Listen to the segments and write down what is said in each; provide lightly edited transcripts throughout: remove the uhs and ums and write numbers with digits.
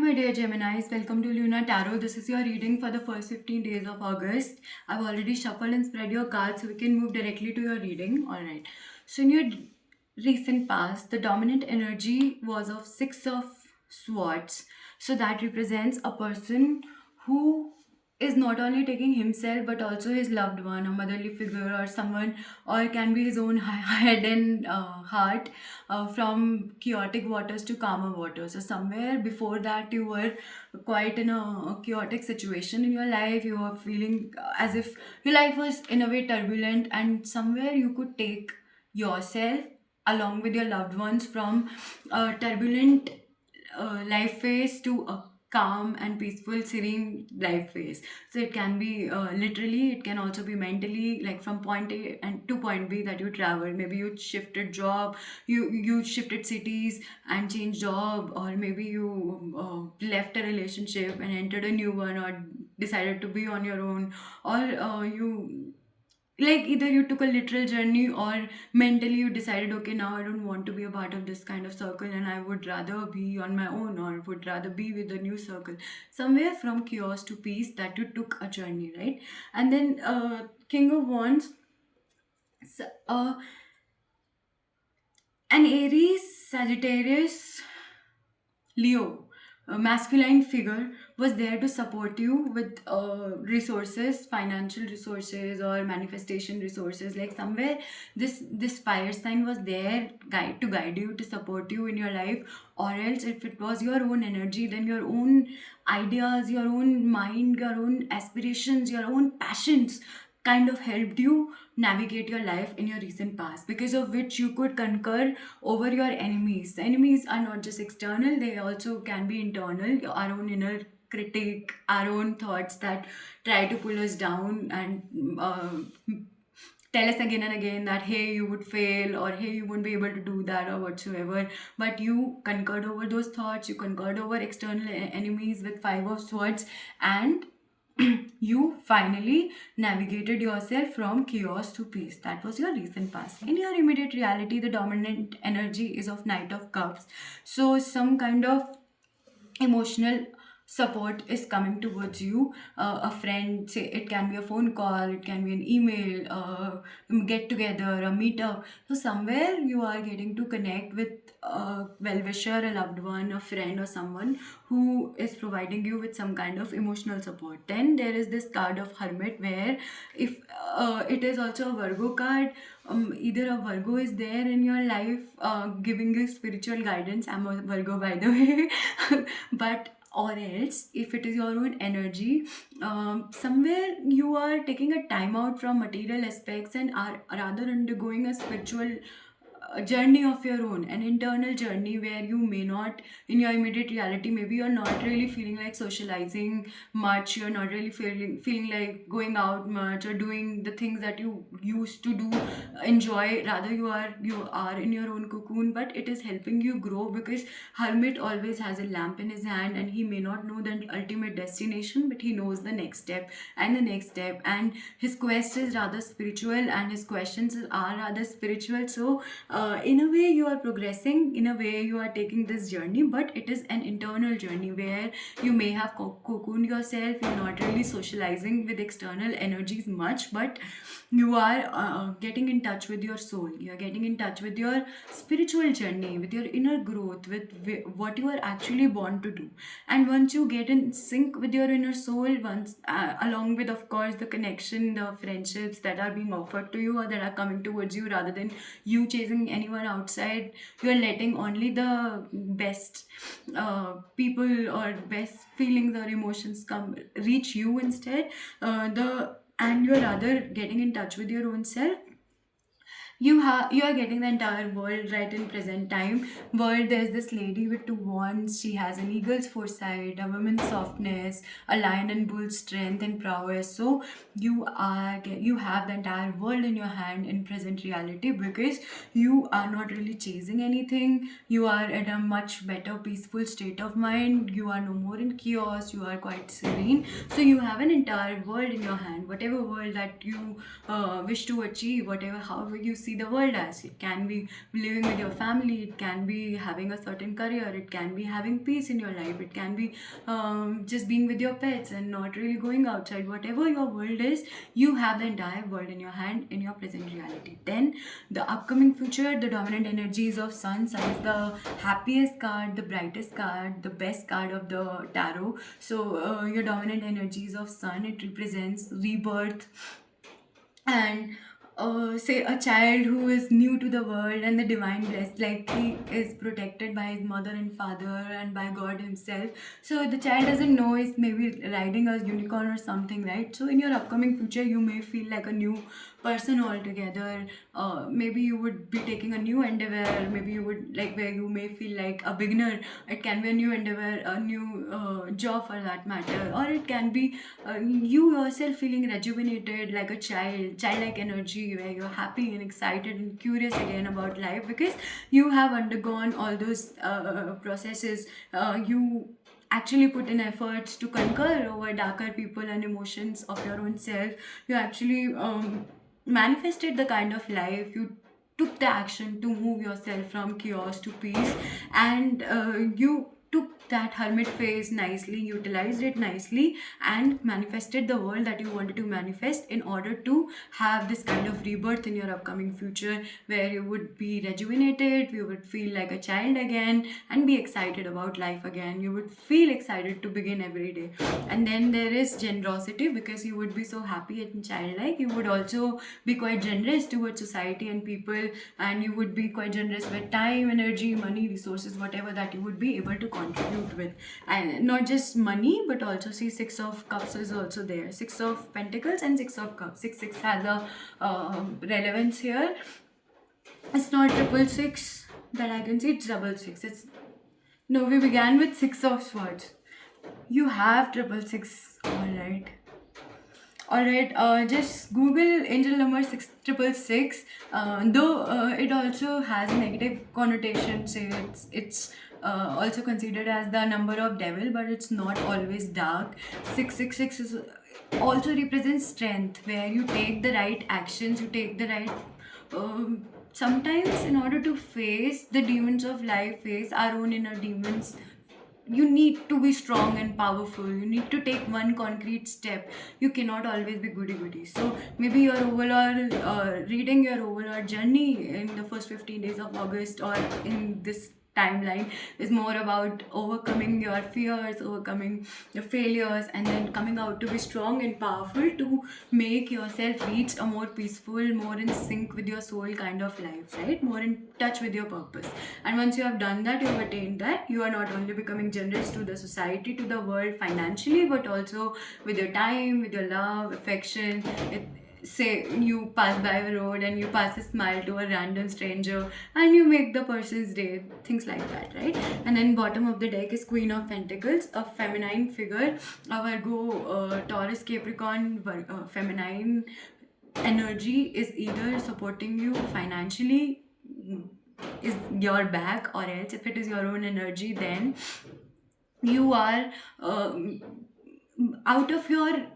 my dear Geminis. Welcome to Luna Tarot. This is your reading for the first 15 days of August. I've already shuffled and spread your cards so we can move directly to your reading. Alright. So, in your recent past, the dominant energy was of Six of Swords. So, that represents a person who is not only taking himself but also his loved one, a motherly figure, or someone, or it can be his own head and heart, from chaotic waters to calmer waters. So somewhere before that you were quite in a chaotic situation in your life. You were feeling as if your life was in a way turbulent, and somewhere you could take yourself along with your loved ones from a turbulent life phase to a calm and peaceful serene life phase. So it can be literally, it can also be mentally, like from point A and to point B that you travel. Maybe you shifted job, you shifted cities and changed job, or maybe you left a relationship and entered a new one, or decided to be on your own, or you, like, either you took a literal journey, or mentally you decided, okay, now I don't want to be a part of this kind of circle and I would rather be on my own, or would rather be with a new circle. Somewhere from chaos to peace, that you took a journey, right? And then King of Wands, uh, an Aries, Sagittarius, Leo, a masculine figure, was there to support you with resources, financial resources, or manifestation resources. Like somewhere, this fire sign was there guide to guide you, to support you in your life. Or else, if it was your own energy, then your own ideas, your own mind, your own aspirations, your own passions kind of helped you navigate your life in your recent past, because of which you could conquer over your enemies. Enemies are not just external, they also can be internal, our own inner critic, our own thoughts that try to pull us down and tell us again and again that hey, you would fail, or hey, you won't be able to do that, or whatsoever. But you conquered over those thoughts, you conquered over external enemies with Five of Swords, and you finally navigated yourself from chaos to peace. That was your recent past. In your immediate reality, the dominant energy is of Knight of Cups. So some kind of emotional support is coming towards you. A friend, say, it can be a phone call, it can be an email, get together, a meetup. So somewhere you are getting to connect with a well-wisher, a loved one, a friend, or someone who is providing you with some kind of emotional support. Then there is this card of Hermit, where if it is also a Virgo card. Either a Virgo is there in your life, giving you spiritual guidance. I'm a Virgo, by the way. But or else, if it is your own energy, somewhere you are taking a time out from material aspects and are rather undergoing a spiritual journey of your own, an internal journey, where you may not, in your immediate reality, maybe you're not really feeling like socializing much, you're not really feeling like going out much or doing the things that you used to do, enjoy. Rather, you are in your own cocoon, but it is helping you grow, because Hermit always has a lamp in his hand, and he may not know the ultimate destination, but he knows the next step and the next step, and his quest is rather spiritual and his questions are rather spiritual. So in a way you are progressing, in a way you are taking this journey, but it is an internal journey where you may have cocooned yourself, you're not really socializing with external energies much, but you are getting in touch with your soul, you're getting in touch with your spiritual journey, with your inner growth, with what you are actually born to do. And once you get in sync with your inner soul, once along with, of course, the connection, the friendships that are being offered to you or that are coming towards you, rather than you chasing anyone outside, you're letting only the best people or best feelings or emotions come reach you instead. The and you're rather getting in touch with your own self. You are getting the entire world right in present time. World, there's this lady with two wands. She has an eagle's foresight, a woman's softness, a lion and bull's strength and prowess. So you have the entire world in your hand in present reality, because you are not really chasing anything. You are at a much better peaceful state of mind. You are no more in chaos. You are quite serene. So you have an entire world in your hand. Whatever world that you wish to achieve, whatever, however you see see the world as. It can be living with your family, it can be having a certain career, it can be having peace in your life, it can be just being with your pets and not really going outside. Whatever your world is, you have the entire world in your hand in your present reality. Then the upcoming future, the dominant energies of sun. Sun is the happiest card, the brightest card, the best card of the tarot. So your dominant energies of sun, it represents rebirth, and say a child who is new to the world and the divine blessed, like he is protected by his mother and father and by God himself. So the child doesn't know he's maybe riding a unicorn or something, right? So in your upcoming future, you may feel like a new person altogether. Maybe you would be taking a new endeavor, maybe you would like where you may feel like a beginner. It can be a new endeavor, a new job for that matter, or it can be you yourself feeling rejuvenated like a childlike energy where you're happy and excited and curious again about life because you have undergone all those processes. You actually put in efforts to conquer over darker people and emotions of your own self. You actually manifested the kind of life you took the action to move yourself from chaos to peace, and you took that hermit phase nicely, utilized it nicely, and manifested the world that you wanted to manifest in order to have this kind of rebirth in your upcoming future where you would be rejuvenated, you would feel like a child again, and be excited about life again. You would feel excited to begin every day. And then there is generosity, because you would be so happy and childlike. You would also be quite generous towards society and people, and you would be quite generous with time, energy, money, resources, whatever that you would be able to contribute with. And not just money, but also see Six of Cups is also there, Six of Pentacles and Six of Cups. Six has a relevance here. It's not triple six that I can see, it's double six. It's no, we began with Six of Swords. You have triple six, alright. Just Google angel number 6666. Though it also has a negative connotation, say it's also considered as the number of devil, but it's not always dark. 666 is also represents strength, where you take the right actions, you take the right. Sometimes, in order to face the demons of life, face our own inner demons, you need to be strong and powerful. You need to take one concrete step. You cannot always be goody goody. So maybe your overall reading your overall journey in the first 15 days of August or in this timeline is more about overcoming your fears, overcoming your failures, and then coming out to be strong and powerful to make yourself reach a more peaceful, more in sync with your soul kind of life, right? More in touch with your purpose. And once you have done that, you have attained that, you are not only becoming generous to the society, to the world financially, but also with your time, with your love, affection. Say you pass by a road and you pass a smile to a random stranger and you make the person's day, things like that, right? And then bottom of the deck is Queen of Pentacles, a feminine figure, a Virgo, Taurus, Capricorn, feminine energy is either supporting you financially, is your back, or else if it is your own energy, then you are out of your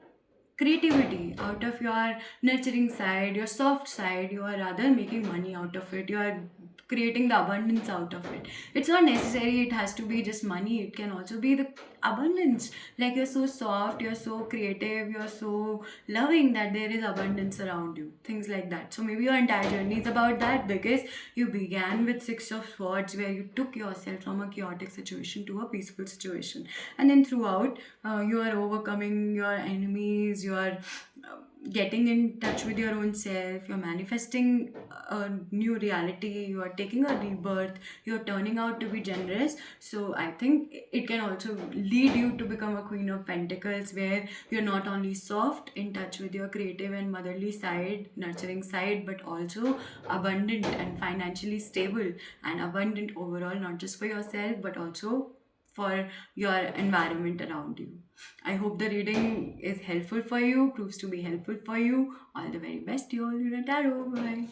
creativity, out of your nurturing side, your soft side, you are rather making money out of it. You are creating the abundance out of it. It's not necessary it has to be just money, it can also be the abundance. Like you're so soft, you're so creative, you're so loving that there is abundance around you. Things like that. So maybe your entire journey is about that, because you began with Six of Swords where you took yourself from a chaotic situation to a peaceful situation. And then throughout, you are overcoming your enemies, you are getting in touch with your own self, you're manifesting a new reality, you are taking a rebirth, you're turning out to be generous. So I think it can also lead you to become a Queen of Pentacles, where you're not only soft, in touch with your creative and motherly side, nurturing side, but also abundant and financially stable and abundant overall, not just for yourself but also for your environment around you. I hope the reading is helpful for you, proves to be helpful for you. All the very best, you all. Tarot. Bye.